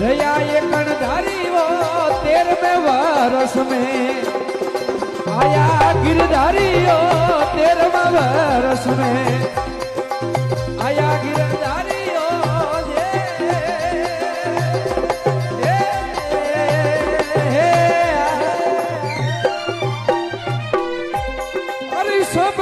रया ये कणधारी वो 13वें वर्ष में आया गिरधारी हो 13वें वर्ष में आया गिरधारी हो अरे सब